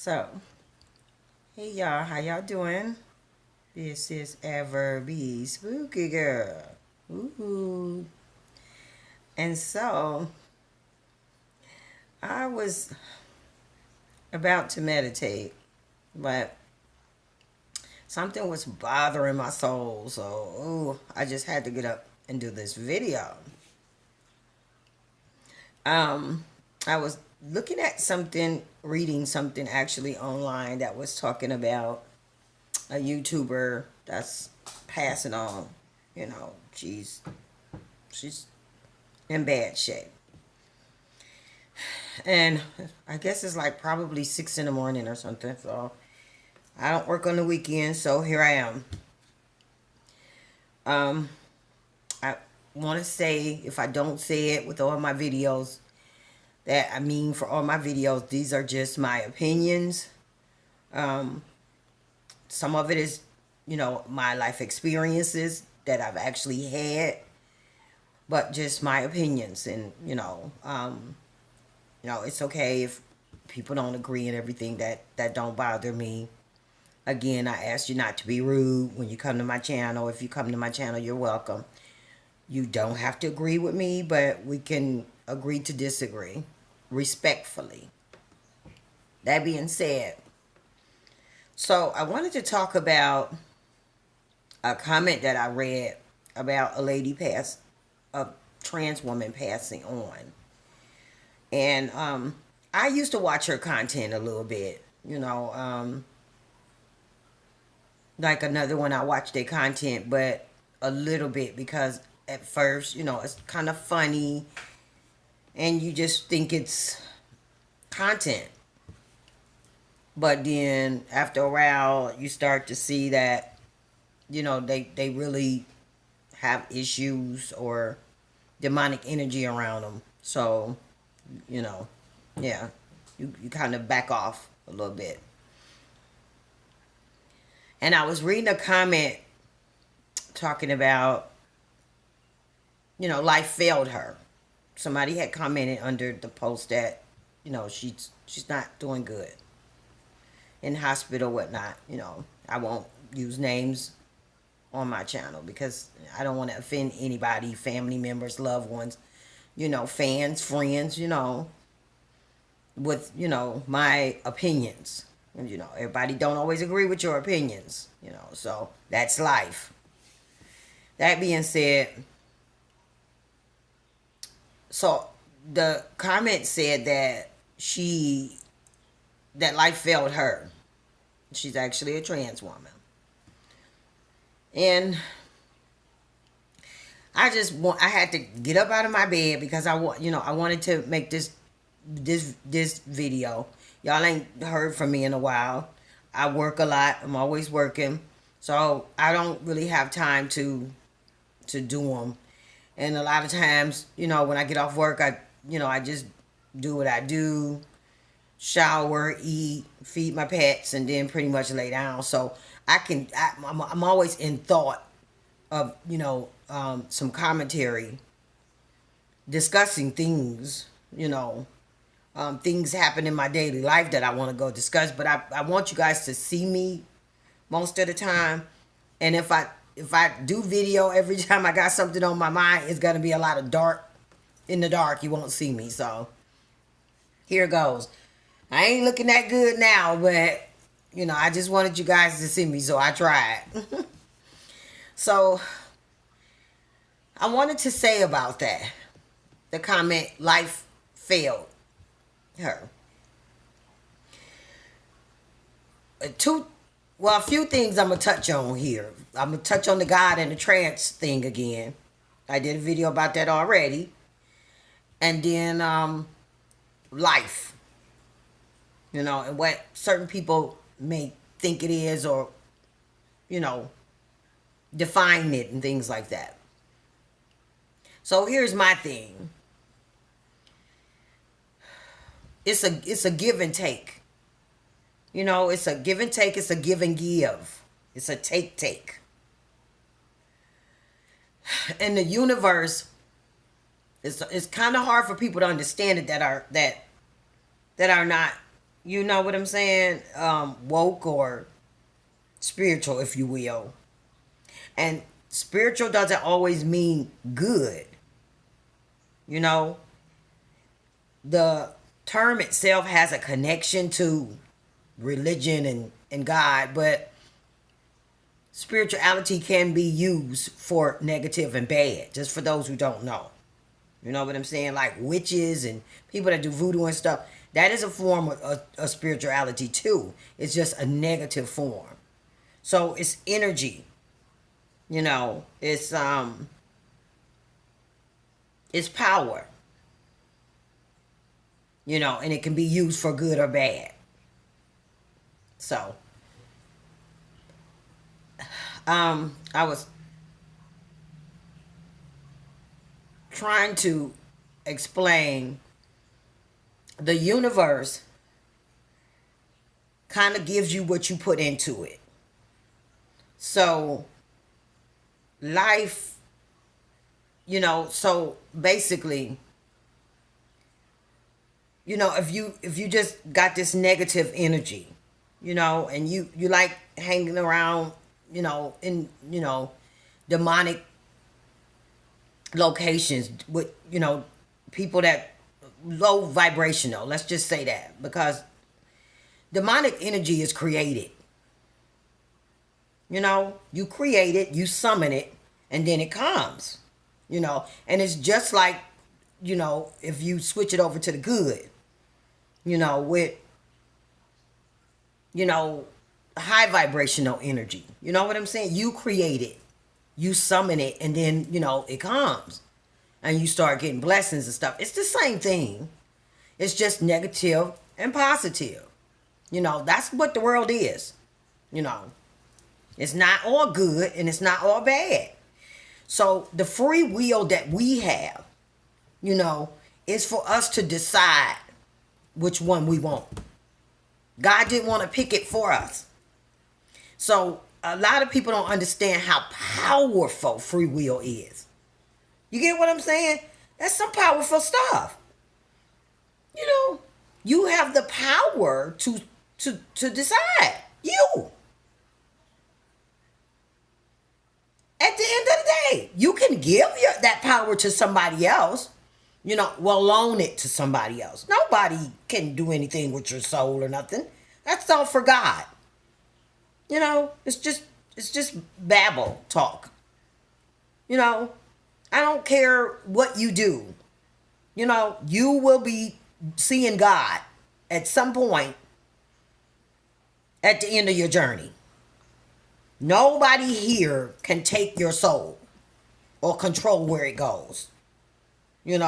So, hey y'all, how y'all doing? This is Ever Be Spooky Girl. Ooh. And so, I was about to meditate, but something was bothering my soul. So, I just had to get up and do this video. Um, I was looking at something, reading something actually online that was talking about a YouTuber that's passing on. She's in bad shape, and I guess it's like probably 6 in the morning or something. So I don't work on the weekend, so here I am. Um, I want to say, if I don't say it with all my videos, that I mean for all my videos, these are just my opinions. Um, some of it is, my life experiences that I've actually had, but just my opinions. And it's okay if people don't agree and everything. That don't bother me. Again, I ask you not to be rude when you come to my channel. If you come to my channel, you're welcome. You don't have to agree with me, but we can agree to disagree respectfully. That being said, so I wanted to talk about a comment that I read about a trans woman passing on. And I used to watch her content a little bit, like another one. I watched their content, but a little bit, because at first, it's kind of funny and you just think it's content. But then after a while, you start to see that, they really have issues or demonic energy around them. So, you know, yeah, you kind of back off a little bit. And I was reading a comment talking about, life failed her. Somebody had commented under the post that, she's not doing good in hospital, whatnot. I won't use names on my channel because I don't want to offend anybody, family members, loved ones, fans, friends, with, my opinions. And, everybody don't always agree with your opinions, so that's life. That being said, so the comment said that life failed her. She's actually a trans woman. And I had to get up out of my bed because I wanted to make this video. Y'all ain't heard from me in a while. I work a lot. I'm always working. So I don't really have time to do them. And a lot of times, when I get off work, I just do what I do, shower, eat, feed my pets, and then pretty much lay down. So I'm always in thought of, some commentary discussing things, things happen in my daily life that I want to go discuss. But I want you guys to see me most of the time. And if I do video every time I got something on my mind, it's going to be a lot of dark. In the dark, you won't see me. So here goes. I ain't looking that good now, but I just wanted you guys to see me, so I tried. So I wanted to say about that. The comment, life failed her. A few things I'm going to touch on here. I'm going to touch on the God and the trans thing again. I did a video about that already. And then life. And what certain people may think it is, or, define it and things like that. So here's my thing. It's a give and take. It's a give and take. It's a give and give. It's a take. In the universe, it's kind of hard for people to understand it that are not You know what I'm saying? Woke or spiritual, if you will. And spiritual doesn't always mean good. You know, the term itself has a connection to religion and God, but spirituality can be used for negative and bad, just for those who don't know. You know what I'm saying? Like witches and people that do voodoo and stuff. That is a form of spirituality too. It's just a negative form. So it's energy. You know, it's power. You know, and it can be used for good or bad. So, I was trying to explain the universe kind of gives you what you put into it. So, life, so basically, if you just got this negative energy, and you like hanging around, in demonic locations with people that low vibrational, let's just say that, because demonic energy is created. You create it, you summon it, and then it comes. And it's just like, if you switch it over to the good, with high vibrational energy. You know what I'm saying? You create it, you summon it, and then it comes, and you start getting blessings and stuff. It's the same thing. It's just negative and positive. That's what the world is. It's not all good and it's not all bad. So the free will that we have, is for us to decide which one we want. God didn't want to pick it for us. So a lot of people don't understand how powerful free will is. You get what I'm saying? That's some powerful stuff. You have the power to decide. You. At the end of the day, you can give that power to somebody else. Loan it to somebody else. Nobody can do anything with your soul or nothing. That's all for God. It's just babble talk. I don't care what you do. You will be seeing God at some point at the end of your journey. Nobody here can take your soul or control where it goes. If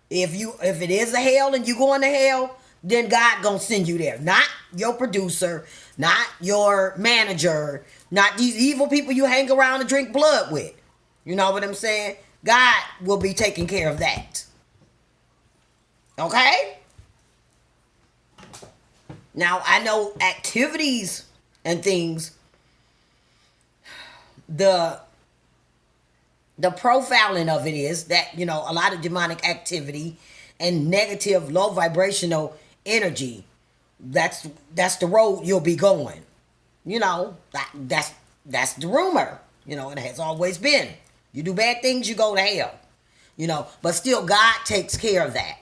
it is a hell and you going to hell, then God gonna send you there. Not your producer, not your manager, not these evil people you hang around and drink blood with. You know what I'm saying? God will be taking care of that. Okay? Now, I know activities and things, the profiling of it is that, a lot of demonic activity and negative, low vibrational energy, that's the road you'll be going. That's the rumor. It has always been. You do bad things, you go to hell. But still God takes care of that.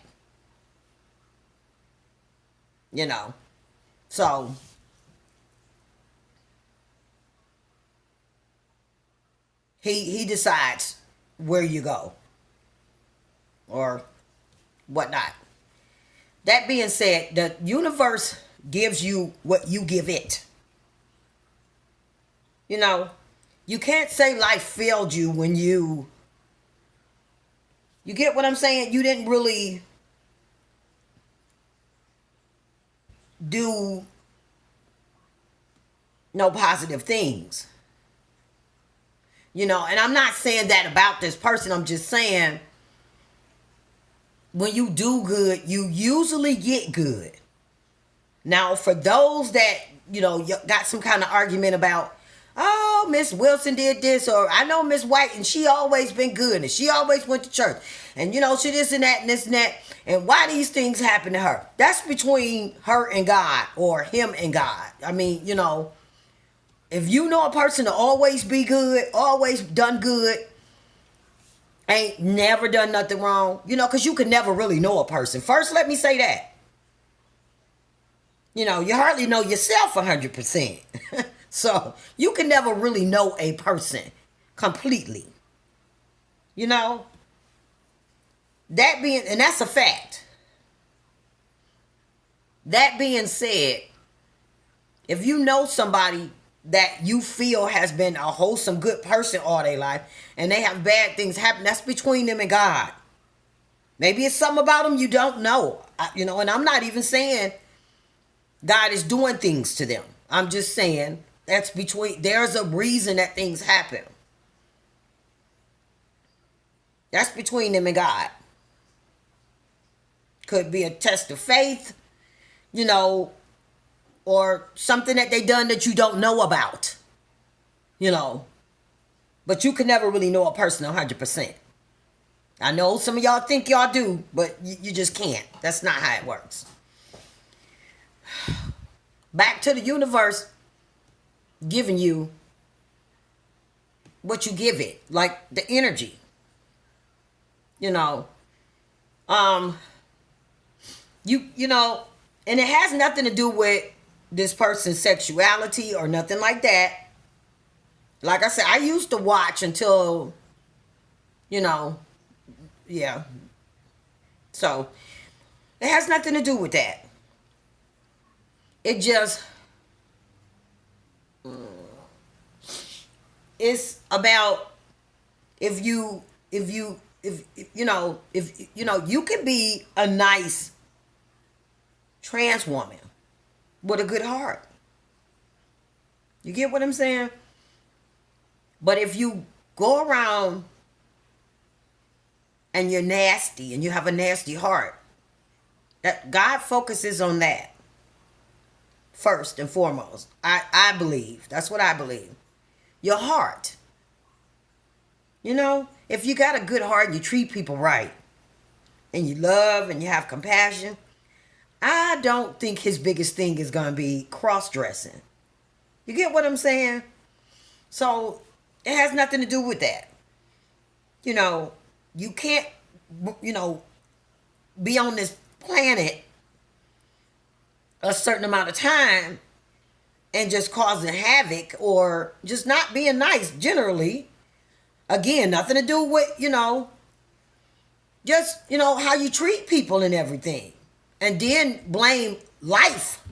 So he decides where you go or whatnot. That being said, the universe gives you what you give it. You can't say life failed you when you get what I'm saying? You didn't really do no positive things. And I'm not saying that about this person. I'm just saying when you do good, you usually get good. Now, for those that, got some kind of argument about, oh, Miss Wilson did this, or I know Miss White and she always been good and she always went to church and, she this and that and this and that. And why these things happen to her? That's between her and God, or him and God. I mean, if you know a person to always be good, always done good, ain't never done nothing wrong, because you can never really know a person. First, let me say that. You hardly know yourself 100%. So you can never really know a person completely. And that's a fact. That being said, if you know somebody that you feel has been a wholesome, good person all their life, and they have bad things happen, that's between them and God. Maybe it's something about them you don't know. And I'm not even saying God is doing things to them. I'm just saying there's a reason that things happen. That's between them and God. Could be a test of faith, or something that they done that you don't know about, But you can never really know a person 100%. I know some of y'all think y'all do, but you just can't. That's not how it works. Back to the universe giving you what you give it, like the energy. And it has nothing to do with this person's sexuality or nothing like that. Like I said, I used to watch until, yeah. So it has nothing to do with that. It just, it's about if you can be a nice trans woman with a good heart. You get what I'm saying? But if you go around and you're nasty and you have a nasty heart, that God focuses on that first and foremost. I believe. That's what I believe. Your heart. If you got a good heart and you treat people right and you love and you have compassion, I don't think his biggest thing is going to be cross-dressing. You get what I'm saying? So it has nothing to do with that. You can't, be on this planet a certain amount of time and just causing havoc or just not being nice generally. Again, nothing to do with, just, how you treat people and everything. And then blame life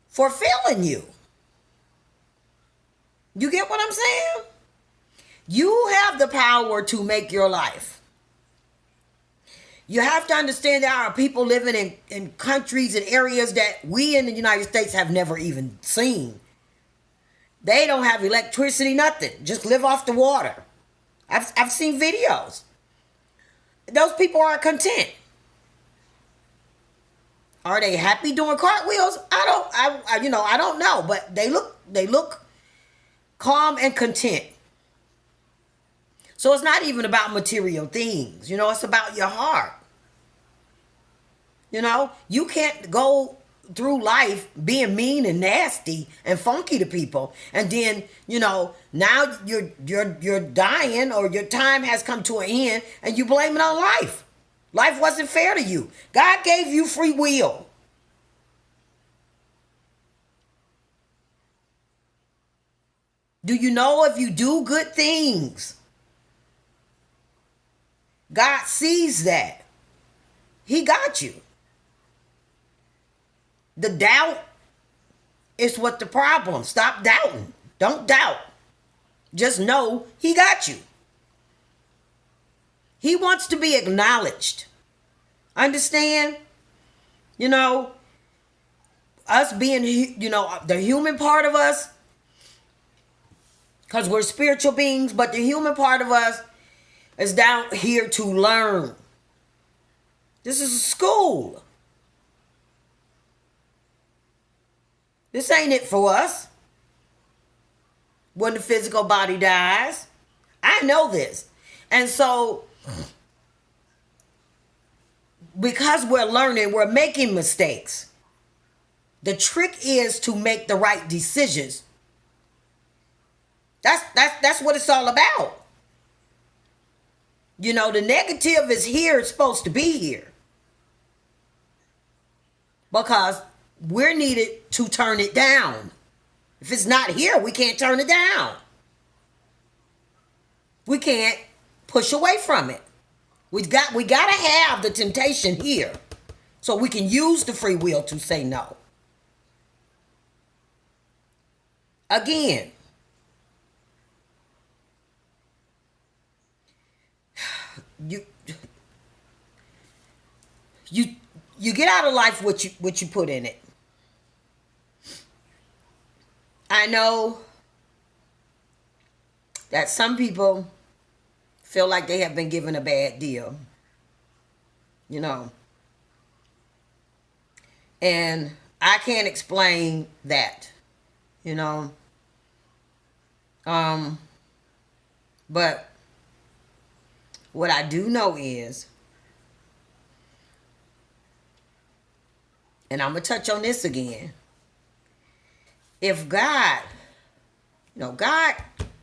for failing you. You get what I'm saying? You have the power to make your life. You have to understand there are people living in countries and areas that we in the United States have never even seen. They don't have electricity, nothing. Just live off the water. I've seen videos. Those people are content. Are they happy doing cartwheels? I don't know, but they look calm and content. So it's not even about material things, it's about your heart. You can't go through life being mean and nasty and funky to people, and then now you're dying or your time has come to an end and you blame it on life. Life wasn't fair to you. God gave you free will. Do you know if you do good things, God sees that. He got you. The doubt is what the problem. Stop doubting. Don't doubt. Just know he got you. He wants to be acknowledged. Understand? Us being, the human part of us, because we're spiritual beings, but the human part of us is down here to learn. This is a school. This ain't it for us. When the physical body dies. I know this. And so because we're learning, we're making mistakes. The trick is to make the right decisions. That's what it's all about. You know, the negative is here, it's supposed to be here. Because we're needed to turn it down. If it's not here, we can't turn it down. We can't push away from it. We got to have the temptation here so we can use the free will to say no. Again, you get out of life what you put in it. I know that some people feel like they have been given a bad deal, you know, and I can't explain that, you know, but what I do know is, and I'm going to touch on this again. If God, you know, God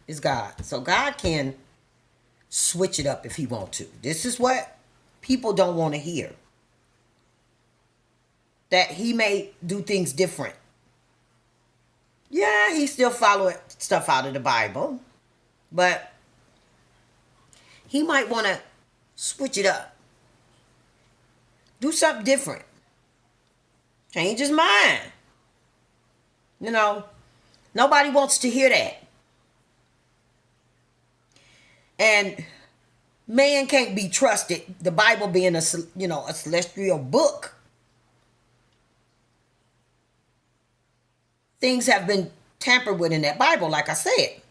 is God. So God can switch it up if he wants to. This is what people don't want to hear. That he may do things different. Yeah, he still follow stuff out of the Bible. But he might want to switch it up. Do something different. Change his mind. You know, nobody wants to hear that. And man can't be trusted. The Bible being a celestial book. Things have been tampered with in that Bible, like I said.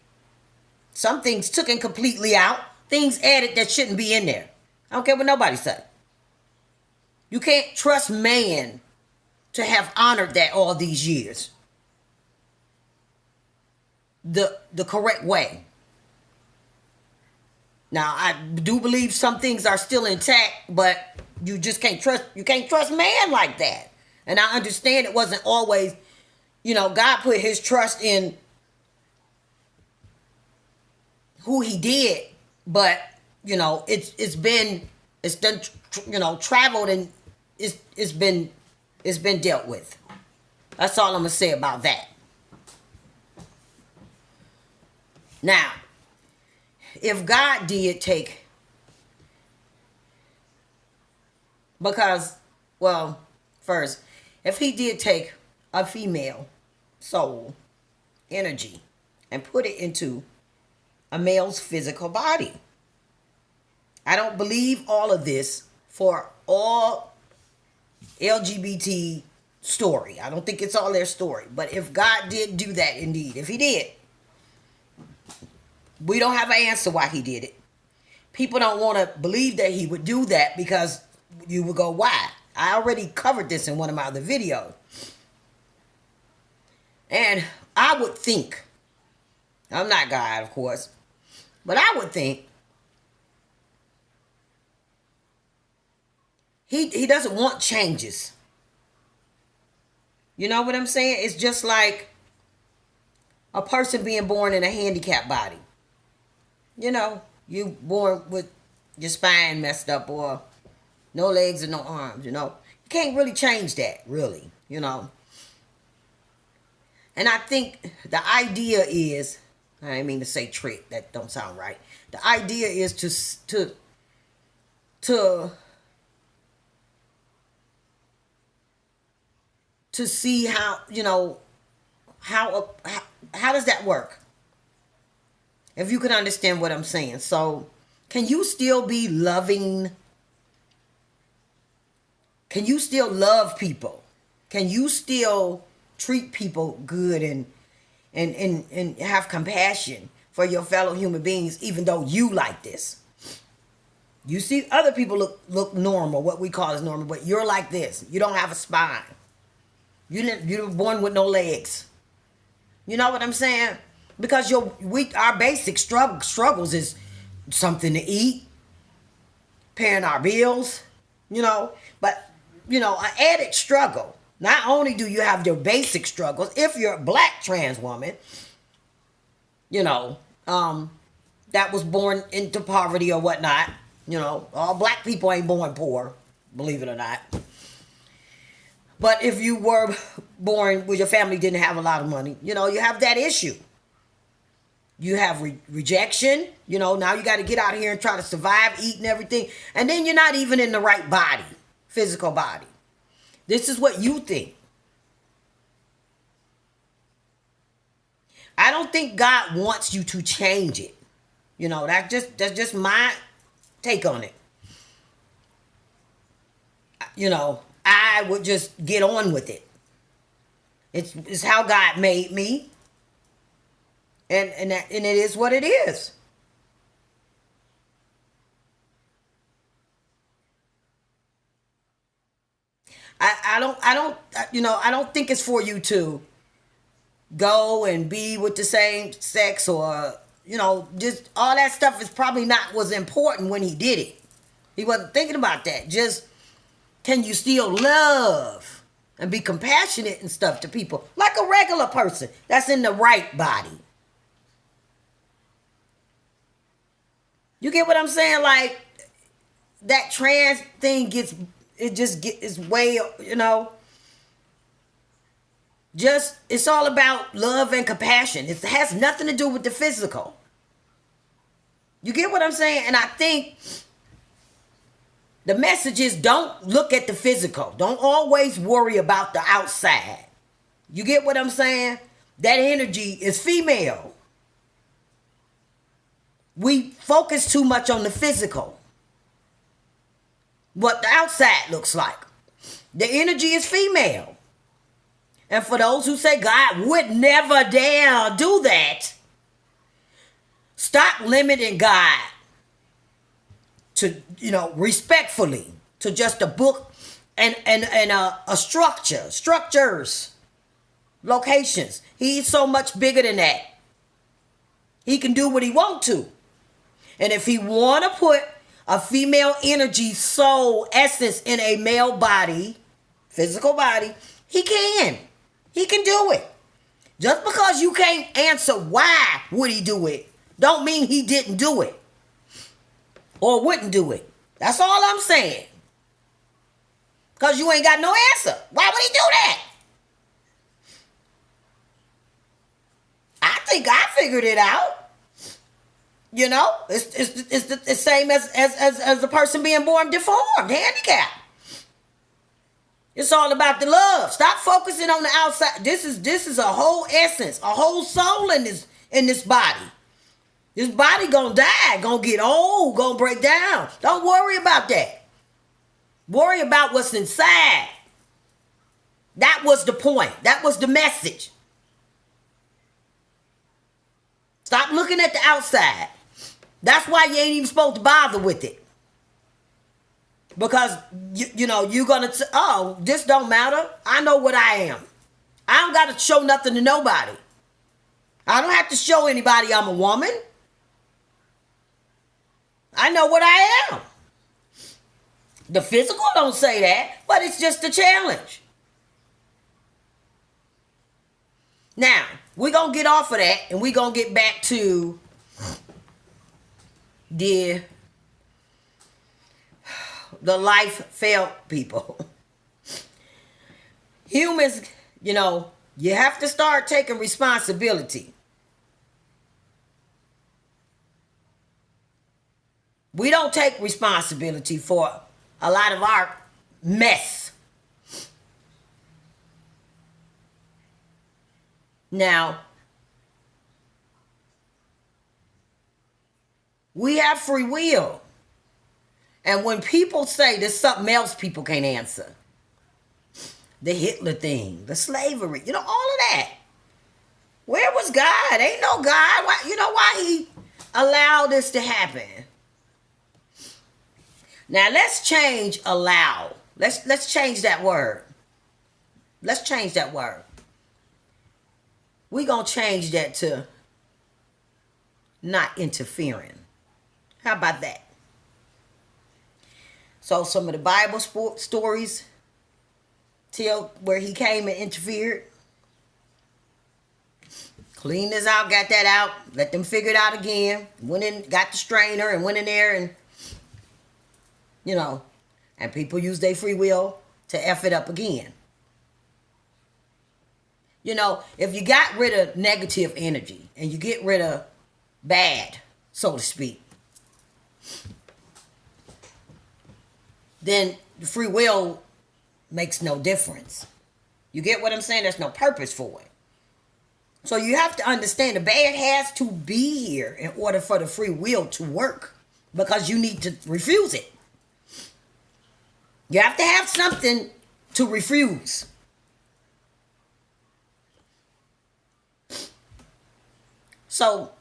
Some things taken completely out. Things added that shouldn't be in there. I don't care what nobody says. You can't trust man to have honored that all these years. The correct way. Now, I do believe some things are still intact, but you just can't trust man like that. And I understand it wasn't always, you know, God put his trust in who he did, but you know, it's done, you know, traveled, and it's been dealt with. That's all I'm gonna say about that. Now, if God did take, because, well, first, if he did take a female soul energy and put it into a male's physical body, I don't believe all of this for all LGBT story. I don't think it's all their story. But if God did do that, indeed, if he did, we don't have an answer why he did it. People don't want to believe that he would do that because you would go, why? I already covered this in one of my other videos. And I would think, I'm not God, of course, but I would think he doesn't want changes. You know what I'm saying? It's just like a person being born in a handicapped body. You know, you born with your spine messed up or no legs and no arms, you know. You can't really change that, really, you know. And I think the idea is, I didn't mean to say trick, that don't sound right. The idea is to see how, you know, how does that work? If you can understand what I'm saying. So, can you still be loving? Can you still love people? Can you still treat people good and have compassion for your fellow human beings, even though you like this? You see other people look normal, what we call as normal, but you're like this. You don't have a spine. You were born with no legs. You know what I'm saying? Because our basic struggles is something to eat, paying our bills. You know, But, an added struggle. Not only do you have your basic struggles, if you're a black trans woman, you know, that was born into poverty or whatnot, all black people ain't born poor, believe it or not. But if you were born where your family didn't have a lot of money, you have that issue. You have rejection, now you got to get out here and try to survive, eat and everything. And then you're not even in the right body, physical body. This is what you think. I don't think God wants you to change it. That's just my take on it. I would just get on with it. It's how God made me. And it is what it is. I don't think it's for you to go and be with the same sex, or just all that stuff is probably not was important when he did it. He wasn't thinking about that. Just, can you still love and be compassionate and stuff to people like a regular person that's in the right body? You get what I'm saying? Like, that trans thing it's way, just, it's all about love and compassion. It has nothing to do with the physical. You get what I'm saying? And I think the message is, don't look at the physical. Don't always worry about the outside. You get what I'm saying? That energy is female. We focus too much on the physical. What the outside looks like. The energy is female. And for those who say God would never dare do that, stop limiting God to, respectfully, to just a book and a structures, locations. He's so much bigger than that. He can do what he wants to. And if he want to put a female energy, soul, essence in a male body, physical body, he can. He can do it. Just because you can't answer why would he do it, don't mean he didn't do it or wouldn't do it. That's all I'm saying. Because you ain't got no answer. Why would he do that? I think I figured it out. It's the same as the person being born deformed, handicapped. It's all about the love. Stop focusing on the outside. This is a whole essence, a whole soul in this body. This body gonna die, gonna get old, gonna break down. Don't worry about that. Worry about what's inside. That was the point. That was the message. Stop looking at the outside. That's why you ain't even supposed to bother with it. Because, you're going to, this don't matter. I know what I am. I don't got to show nothing to nobody. I don't have to show anybody I'm a woman. I know what I am. The physical don't say that, but it's just a challenge. Now, we're going to get off of that and we're going to get back to the life felt people. Humans, you have to start taking responsibility. We don't take responsibility for a lot of our mess. Now, we have free will. And when people say there's something else people can't answer, the Hitler thing, the slavery, all of that. Where was God? Ain't no God. Why he allowed this to happen? Now let's change allow. Let's change that word. Let's change that word. We're going to change that to not interfering. How about that? So some of the Bible stories tell where he came and interfered. Cleaned this out, got that out, let them figure it out again. Went in, got the strainer and went in there and, and people use their free will to F it up again. If you got rid of negative energy and you get rid of bad, so to speak, then the free will makes no difference. You get what I'm saying? There's no purpose for it. So you have to understand the bad has to be here in order for the free will to work, because you need to refuse it. You have to have something to refuse. So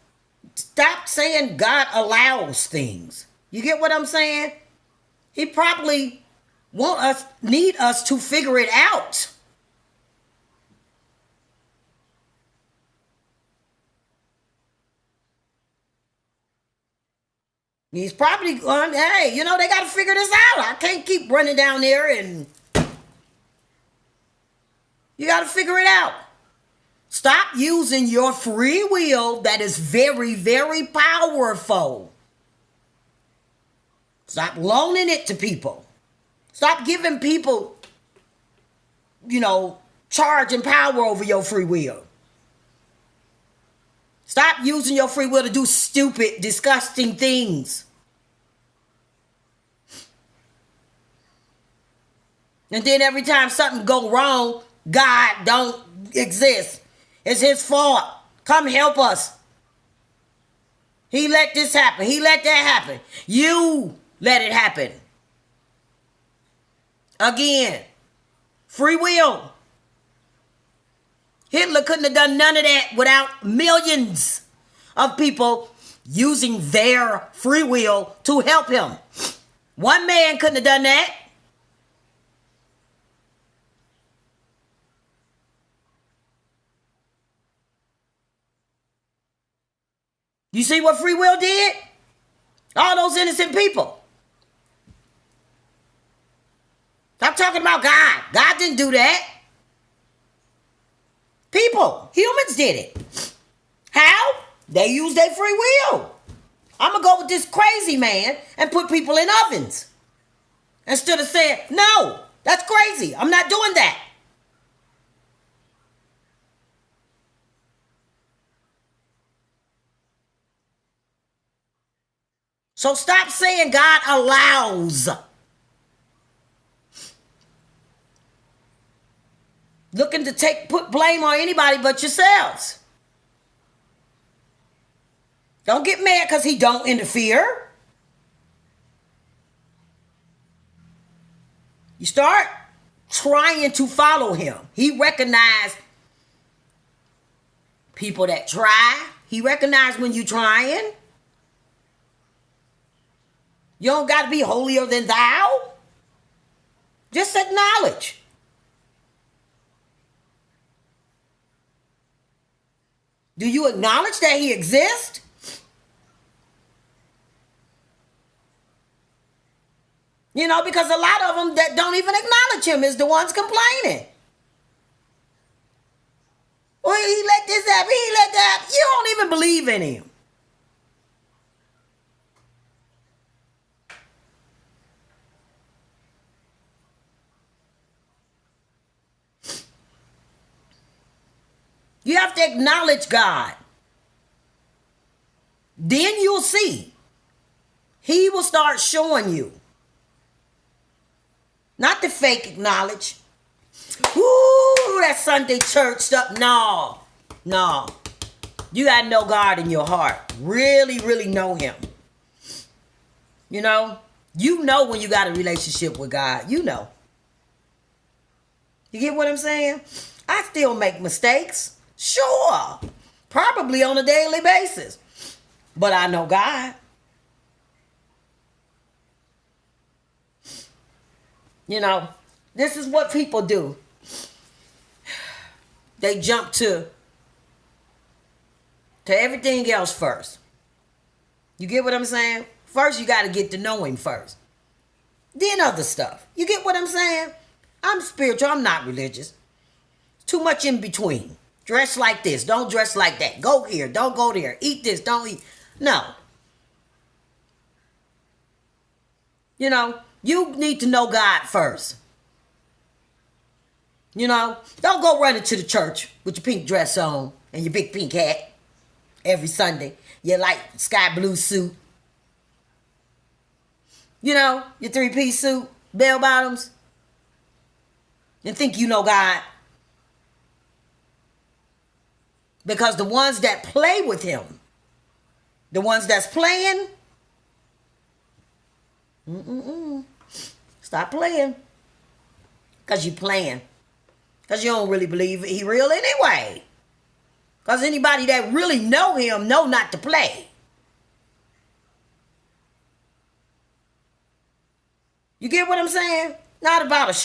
stop saying God allows things. You get what I'm saying? He probably need us to figure it out. He's probably going, hey, they got to figure this out. I can't keep running down there, and you got to figure it out. Stop using your free will that is very, very powerful. Stop loaning it to people. Stop giving people, charge and power over your free will. Stop using your free will to do stupid, disgusting things. And then every time something go wrong, God don't exist. It's his fault. Come help us. He let this happen. He let that happen. You let it happen. Again, free will. Hitler couldn't have done none of that without millions of people using their free will to help him. One man couldn't have done that. You see what free will did? All those innocent people. Stop talking about God. God didn't do that. People, humans did it. How? They used their free will. I'm going to go with this crazy man and put people in ovens. Instead of saying, no, that's crazy. I'm not doing that. So stop saying God allows. Looking to put blame on anybody but yourselves. Don't get mad because he don't interfere. You start trying to follow him. He recognized people that try. He recognized when you trying. You don't got to be holier than thou. Just acknowledge. Do you acknowledge that he exists? Because a lot of them that don't even acknowledge him is the ones complaining. Well, he let this happen, he let that happen. You don't even believe in him. You have to acknowledge God. Then you'll see. He will start showing you. Not the fake knowledge. Ooh, that Sunday church stuff. No. You got to know God in your heart. Really, really know him. You know when you got a relationship with God. You know. You get what I'm saying? I still make mistakes. Sure. Probably on a daily basis. But I know God. This is what people do. They jump to everything else first. You get what I'm saying? First, you got to get to know him first. then other stuff. You get what I'm saying? I'm spiritual. I'm not religious. Too much in between. Dress like this. Don't dress like that. Go here. Don't go there. Eat this. Don't eat. No. You know, you need to know God first. You know, don't go running to the church with your pink dress on and your big pink hat every Sunday. Your light sky blue suit. You know, your three-piece suit, bell bottoms. And think you know God. Because the ones that play with him, the ones that's playing, stop playing. Because you playing. Because you don't really believe he real anyway. Because anybody that really know him know not to play. You get what I'm saying? Not about a